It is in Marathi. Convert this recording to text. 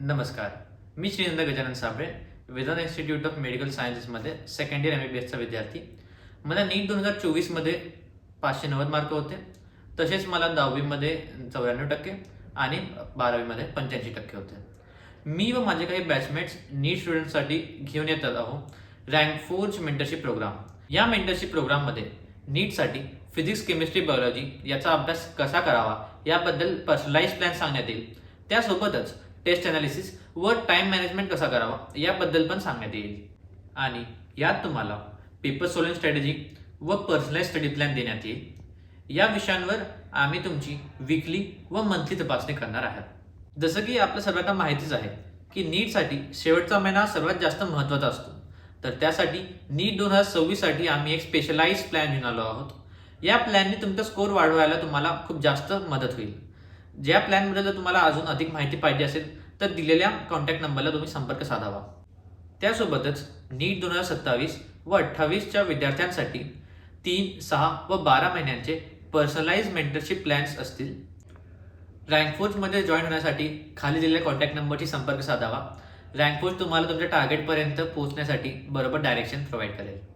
नमस्कार. मी Shrinand Gajanan Sable, Vedant institute of medical सायन्सेसमध्ये सेकंड इयर MBBSचा विद्यार्थी. मला नीट 2024मध्ये 590 मार्क होते. तसेच मला 10वीमध्ये 94% आणि 12वीमध्ये 85% होते. मी व माझे काही बॅचमेट्स नीट स्टुडंटसाठी घेऊन येत आहोत रँक फोर्ज मेंटरशिप प्रोग्राम. या मेंटरशिप प्रोग्राममध्ये नीटसाठी फिजिक्स, केमिस्ट्री, बायोलॉजी याचा अभ्यास कसा करावा याबद्दल पर्सनलाइज प्लॅन सांगण्यात येईल. त्यासोबतच टेस्ट अनालिसिस व टाइम मॅनेजमेंट कसा करावा याबद्दल पण सांगण्यात येईल. आणि यात तुम्हाला पेपर सोल्विंग स्ट्रॅटेजी व पर्सनलाइज स्टडी प्लॅन देण्यात येईल. या विषयांवर आम्ही तुमची वीकली व मंथली तपासणी करणार आहोत. जसं की आपल्या सर्वांना माहितीच आहे की नीटसाठी शेवटचा महिना सर्वात जास्त महत्त्वाचा असतो. तर त्यासाठी नीट 2026साठी आम्ही एक स्पेशलाइज प्लॅन घेऊन आलो आहोत. या प्लॅनने तुमचा स्कोर वाढवायला तुम्हाला खूप जास्त मदत होईल. ज्या प्लॅनबद्दल जर तुम्हाला अजून अधिक माहिती पाहिजे असेल तर दिलेल्या कॉन्टॅक्ट नंबरला तुम्ही संपर्क साधावा. त्यासोबतच नीट 2027 व 28च्या विद्यार्थ्यांसाठी 3, 6 व 12 महिन्यांचे पर्सनलाइज मेंटरशिप प्लॅन्स असतील. रँक फोर्जमध्ये जॉईन होण्यासाठी खाली दिलेल्या कॉन्टॅक्ट नंबरशी संपर्क साधावा. रँक फोर्ज तुम्हाला तुमच्या टार्गेटपर्यंत पोहोचण्यासाठी बरोबर डायरेक्शन प्रोव्हाइड करेल.